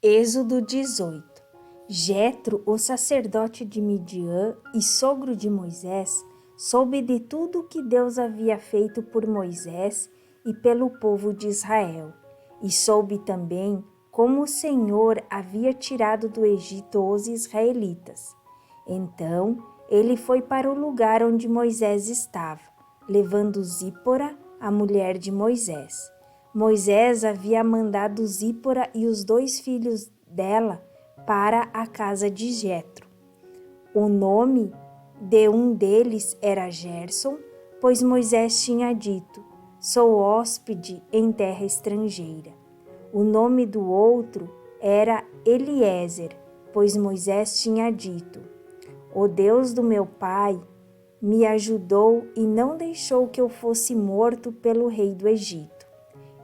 Êxodo 18. Jetro, o sacerdote de Midian e sogro de Moisés, soube de tudo o que Deus havia feito por Moisés e pelo povo de Israel, e soube também como o Senhor havia tirado do Egito os israelitas. Então ele foi para o lugar onde Moisés estava, levando Zípora, a mulher de Moisés. Moisés havia mandado Zípora e os 2 filhos dela para a casa de Jetro. O nome de um deles era Gerson, pois Moisés tinha dito: sou hóspede em terra estrangeira. O nome do outro era Eliezer, pois Moisés tinha dito: o Deus do meu pai me ajudou e não deixou que eu fosse morto pelo rei do Egito.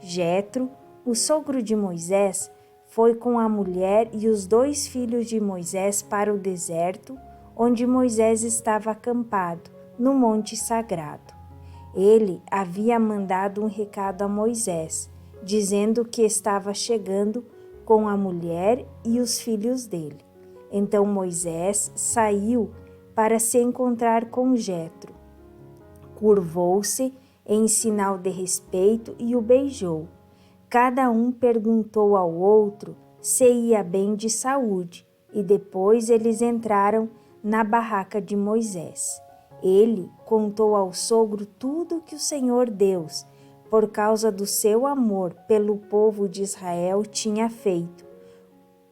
Jetro, o sogro de Moisés, foi com a mulher e os 2 filhos de Moisés para o deserto, onde Moisés estava acampado, no monte sagrado. Ele havia mandado um recado a Moisés, dizendo que estava chegando com a mulher e os filhos dele. Então Moisés saiu para se encontrar com Jetro. Curvou-se em sinal de respeito e o beijou. Cada um perguntou ao outro se ia bem de saúde e depois eles entraram na barraca de Moisés. Ele contou ao sogro tudo que o Senhor Deus, por causa do seu amor pelo povo de Israel, tinha feito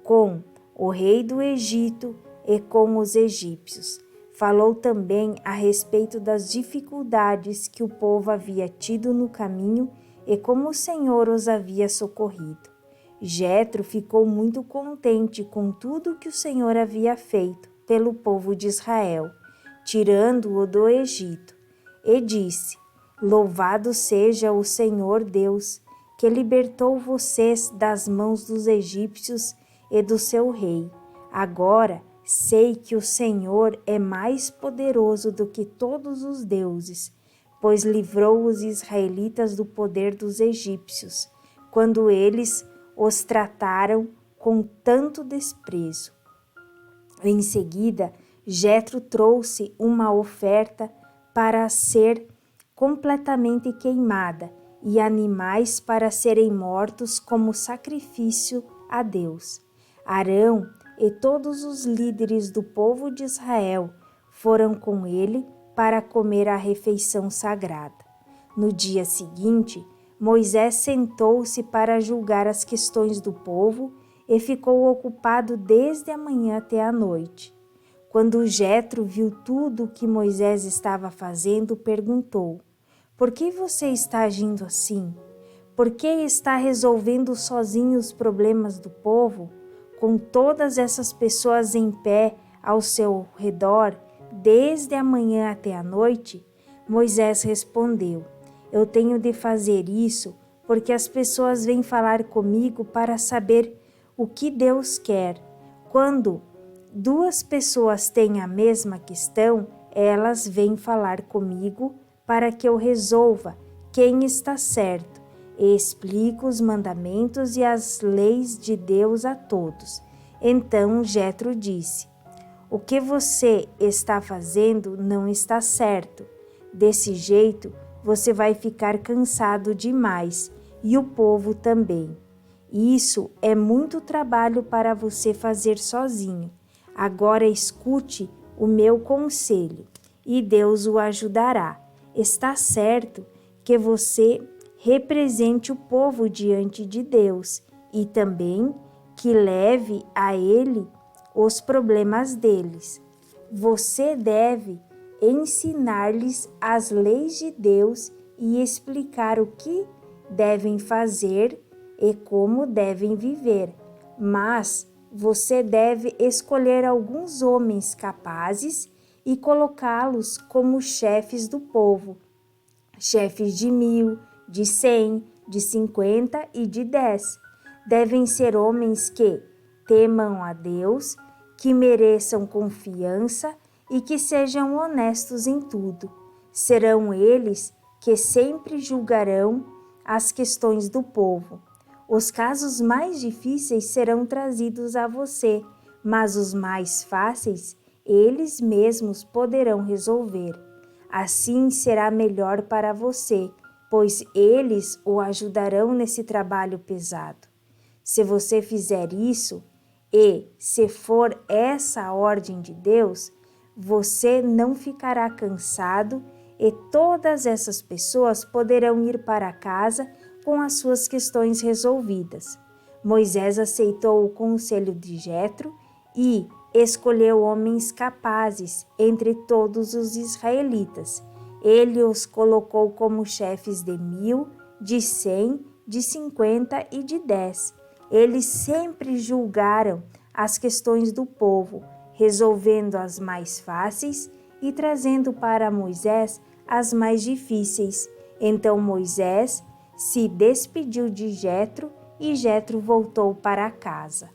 com o rei do Egito e com os egípcios. Falou também a respeito das dificuldades que o povo havia tido no caminho e como o Senhor os havia socorrido. Jetro ficou muito contente com tudo que o Senhor havia feito pelo povo de Israel, tirando-o do Egito, e disse: louvado seja o Senhor Deus, que libertou vocês das mãos dos egípcios e do seu rei. Agora sei que o Senhor é mais poderoso do que todos os deuses, pois livrou os israelitas do poder dos egípcios, quando eles os trataram com tanto desprezo. Em seguida, Jetro trouxe uma oferta para ser completamente queimada e animais para serem mortos como sacrifício a Deus. Arão e todos os líderes do povo de Israel foram com ele para comer a refeição sagrada. No dia seguinte, Moisés sentou-se para julgar as questões do povo e ficou ocupado desde a manhã até a noite. Quando Jetro viu tudo o que Moisés estava fazendo, perguntou: por que você está agindo assim? Por que está resolvendo sozinho os problemas do povo? Com todas essas pessoas em pé ao seu redor, desde a manhã até a noite? Moisés respondeu: eu tenho de fazer isso porque as pessoas vêm falar comigo para saber o que Deus quer. Quando 2 pessoas têm a mesma questão, elas vêm falar comigo para que eu resolva quem está certo e explico os mandamentos e as leis de Deus a todos. Então Jetro disse: o que você está fazendo não está certo. Desse jeito, você vai ficar cansado demais e o povo também. Isso é muito trabalho para você fazer sozinho. Agora escute o meu conselho e Deus o ajudará. Está certo que você represente o povo diante de Deus e também que leve a ele os problemas deles. Você deve ensinar-lhes as leis de Deus e explicar o que devem fazer e como devem viver. Mas você deve escolher alguns homens capazes e colocá-los como chefes do povo, chefes de 1000, de 100, de 50 e de 10. Devem ser homens que temam a Deus, que mereçam confiança e que sejam honestos em tudo. Serão eles que sempre julgarão as questões do povo. Os casos mais difíceis serão trazidos a você, mas os mais fáceis, eles mesmos poderão resolver. Assim será melhor para você, pois eles o ajudarão nesse trabalho pesado. Se você fizer isso, e se for essa a ordem de Deus, você não ficará cansado e todas essas pessoas poderão ir para casa com as suas questões resolvidas. Moisés aceitou o conselho de Jetro e escolheu homens capazes entre todos os israelitas. Ele os colocou como chefes de 1.000, de 100, de 50 e de 10. Eles sempre julgaram as questões do povo, resolvendo as mais fáceis e trazendo para Moisés as mais difíceis. Então Moisés se despediu de Jetro e Jetro voltou para casa.